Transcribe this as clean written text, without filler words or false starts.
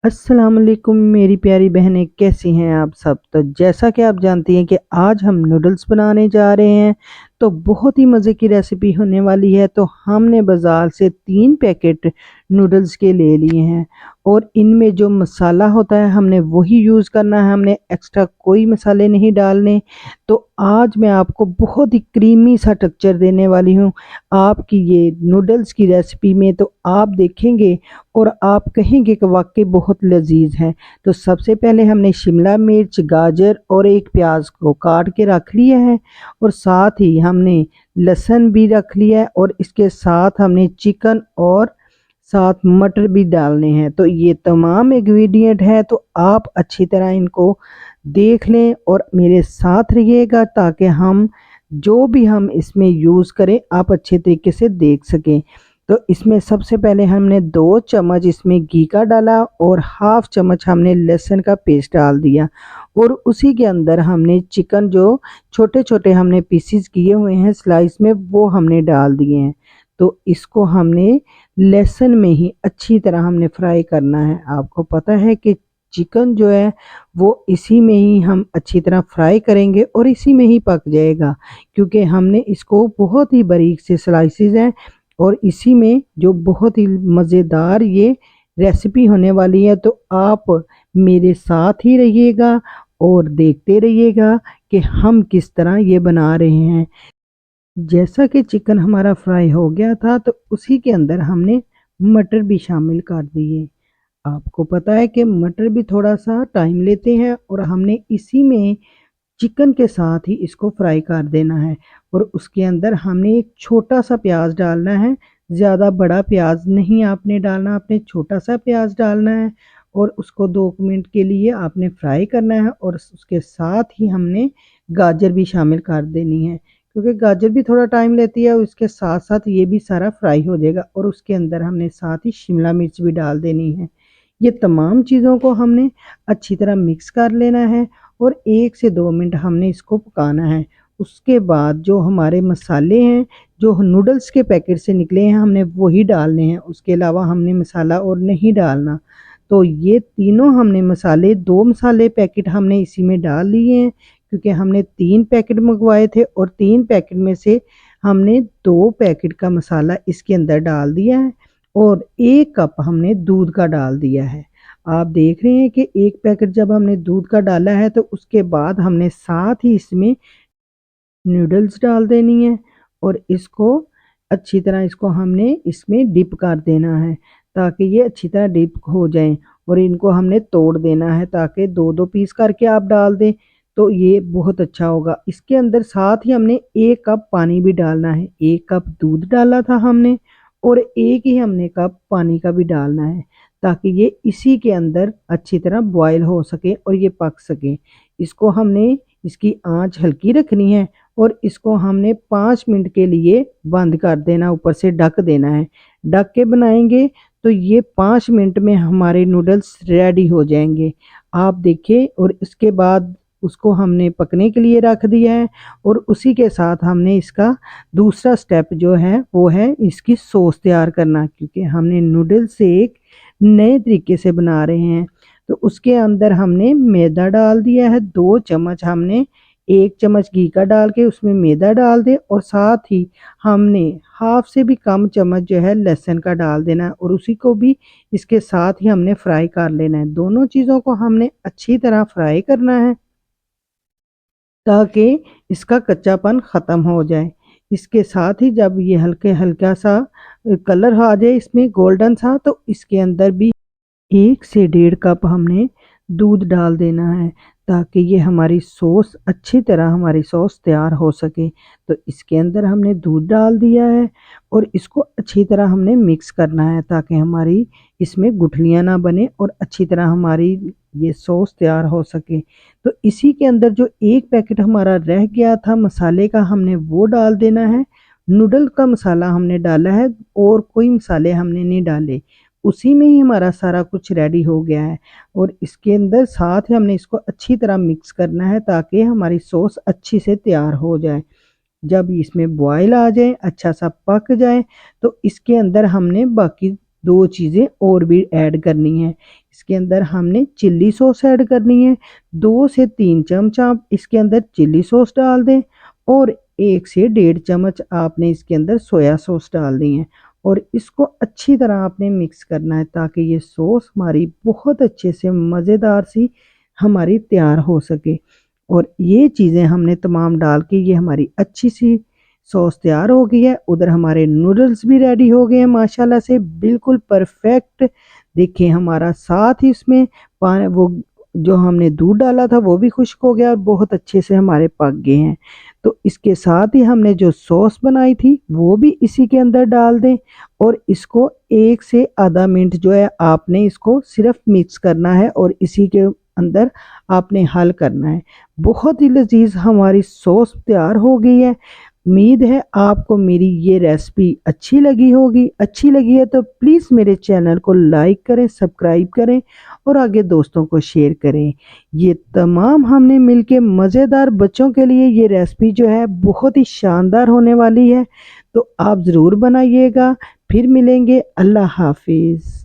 अस्सलाम वालेकुम मेरी प्यारी बहनें, कैसी हैं आप सब। तो जैसा कि आप जानती हैं कि आज हम नूडल्स बनाने जा रहे हैं, तो बहुत ही मज़े की रेसिपी होने वाली है। तो हमने बाज़ार से 3 पैकेट नूडल्स के ले लिए हैं और इनमें जो मसाला होता है हमने वही यूज़ करना है, हमने एक्स्ट्रा कोई मसाले नहीं डालने। तो आज मैं आपको बहुत ही क्रीमी सा टेक्सचर देने वाली हूँ आपकी ये नूडल्स की रेसिपी में। तो आप देखेंगे और आप कहेंगे कि वाक़ई बहुत लज़ीज़ है। तो सबसे पहले हमने शिमला मिर्च, गाजर और एक प्याज को काट के रख लिया है और साथ ही हमने लहसुन भी रख लिया है और इसके साथ हमने चिकन और साथ मटर भी डालने हैं। तो ये तमाम इंग्रेडिएंट है, तो आप अच्छी तरह इनको देख लें और मेरे साथ रहिएगा ताकि हम जो भी हम इसमें यूज़ करें आप अच्छे तरीके से देख सकें। तो इसमें सबसे पहले हमने 2 चम्मच इसमें घी का डाला और हाफ चम्मच हमने लहसुन का पेस्ट डाल दिया और उसी के अंदर हमने चिकन जो छोटे-छोटे हमने पीसेस किए हुए हैं स्लाइस में वो हमने डाल दिए हैं। तो इसको हमने लहसुन में ही अच्छी तरह हमने फ्राई करना है। आपको पता है कि चिकन जो है वो इसी में ही हम अच्छी तरह फ्राई करेंगे और इसी में ही पक जाएगा, क्योंकि हमने इसको बहुत ही बारीक से स्लाइसेस हैं और इसी में जो बहुत ही मज़ेदार ये रेसिपी होने वाली है। तो आप मेरे साथ ही रहिएगा और देखते रहिएगा कि हम किस तरह ये बना रहे हैं। जैसा कि चिकन हमारा फ्राई हो गया था तो उसी के अंदर हमने मटर भी शामिल कर दिए। आपको पता है कि मटर भी थोड़ा-सा टाइम लेते हैं और हमने इसी में चिकन के साथ ही इसको फ्राई कर देना है और उसके अंदर हमने एक छोटा-सा प्याज डालना है। ज़्यादा बड़ा प्याज नहीं आपने डालना, आपने छोटा-सा प्याज डालना है और उसको 2 मिनट के लिए आपने फ्राई करना है और उसके साथ ही हमने गाजर भी शामिल कर देनी है, क्योंकि गाजर भी थोड़ा टाइम लेती है और उसके साथ-साथ ये भी सारा फ्राई हो जाएगा और उसके अंदर हमने साथ ही शिमला मिर्च भी डाल देनी है। ये तमाम चीज़ों को हमने अच्छी तरह मिक्स कर लेना है और 1 से 2 मिनट हमने इसको पकाना है। उसके बाद जो हमारे मसाले हैं, जो नूडल्स के पैकेट से निकले हैं, हमने वही डालने हैं, उसके अलावा हमने मसाला और नहीं डालना। तो ये तीनों हमने मसाले 2 मसाले पैकेट हमने इसी में डाल लिए हैं, क्योंकि हमने 3 पैकेट मँगवाए थे और 3 पैकेट में से हमने 2 पैकेट का मसाला इसके अंदर डाल दिया है और 1 कप हमने दूध का डाल दिया है। आप देख रहे हैं कि 1 पैकेट जब हमने दूध का डाला है तो उसके बाद हमने साथ ही इसमें नूडल्स डाल देनी है और इसको अच्छी तरह इसको हमने इसमें डिप कर देना है ताकि ये अच्छी तरह डिप हो जाएँ और इनको हमने तोड़ देना है ताकि 2-2 पीस करके आप डाल दें, तो ये बहुत अच्छा होगा। इसके अंदर साथ ही हमने 1 कप पानी भी डालना है। 1 कप दूध डाला था हमने और 1 ही हमने कप पानी का भी डालना है, ताकि ये इसी के अंदर अच्छी तरह बॉयल हो सके और ये पक सके। इसको हमने इसकी आँच हल्की रखनी है और इसको हमने 5 मिनट के लिए बंद कर देना, ऊपर से ढक देना है। ढक के बनाएँगे तो ये 5 मिनट में हमारे नूडल्स रेडी हो जाएँगे। आप देखिए और इसके बाद उसको हमने पकने के लिए रख दिया है और उसी के साथ हमने इसका दूसरा स्टेप जो है वो है इसकी सॉस तैयार करना, क्योंकि हमने नूडल्स एक नए तरीके से बना रहे हैं। तो उसके अंदर हमने मैदा डाल दिया है, 2 चम्मच हमने 1 चम्मच घी का डाल के उसमें मैदा डाल दें और साथ ही हमने हाफ से भी कम चम्मच जो है लहसुन का डाल देना है और उसी को भी इसके साथ ही हमने फ्राई कर लेना है। दोनों चीज़ों को हमने अच्छी तरह फ्राई करना है ताकि इसका कच्चापन ख़त्म हो जाए। इसके साथ ही जब ये हल्का सा कलर आ जाए इसमें गोल्डन सा, तो इसके अंदर भी 1 से डेढ़ कप हमने दूध डाल देना है ताकि ये हमारी सॉस अच्छी तरह हमारी सॉस तैयार हो सके। तो इसके अंदर हमने दूध डाल दिया है और इसको अच्छी तरह हमने मिक्स करना है ताकि हमारी इसमें गुठलियाँ ना बने और अच्छी तरह हमारी ये सॉस तैयार हो सके। तो इसी के अंदर जो 1 पैकेट हमारा रह गया था मसाले का हमने वो डाल देना है। नूडल का मसाला हमने डाला है और कोई मसाले हमने नहीं डाले। उसी में ही हमारा सारा कुछ रेडी हो गया है और इसके अंदर साथ ही हमने इसको अच्छी तरह मिक्स करना है ताकि हमारी सॉस अच्छी से तैयार हो जाए। जब इसमें बॉयल आ जाए, अच्छा सा पक जाए, तो इसके अंदर हमने बाकी दो चीज़ें और भी ऐड करनी है। इसके अंदर हमने चिल्ली सॉस ऐड करनी है। 2 से 3 चम्मच आप इसके अंदर चिल्ली सॉस डाल दें और 1 से 1.5 चम्मच आपने इसके अंदर सोया सॉस डाल दी है और इसको अच्छी तरह आपने मिक्स करना है ताकि ये सॉस हमारी बहुत अच्छे से मज़ेदार सी हमारी तैयार हो सके। और ये चीज़ें हमने तमाम डाल के ये हमारी अच्छी सी सॉस तैयार हो गई है। उधर हमारे नूडल्स भी रेडी हो गए हैं माशाल्लाह से बिल्कुल परफेक्ट। देखिए हमारा साथ ही इसमें वो जो हमने दूध डाला था वो भी खुश्क हो गया और बहुत अच्छे से हमारे पक गए हैं। तो इसके साथ ही हमने जो सॉस बनाई थी वो भी इसी के अंदर डाल दें और इसको 1 से आधा मिनट जो है आपने इसको सिर्फ मिक्स करना है और इसी के अंदर आपने हल करना है। बहुत ही लजीज हमारी सॉस तैयार हो गई है। उम्मीद है आपको मेरी ये रेसिपी अच्छी लगी होगी। अच्छी लगी है तो प्लीज़ मेरे चैनल को लाइक करें, सब्सक्राइब करें और आगे दोस्तों को शेयर करें। ये तमाम हमने मिलके मज़ेदार बच्चों के लिए ये रेसिपी जो है बहुत ही शानदार होने वाली है। तो आप ज़रूर बनाइएगा। फिर मिलेंगे। अल्लाह हाफिज़।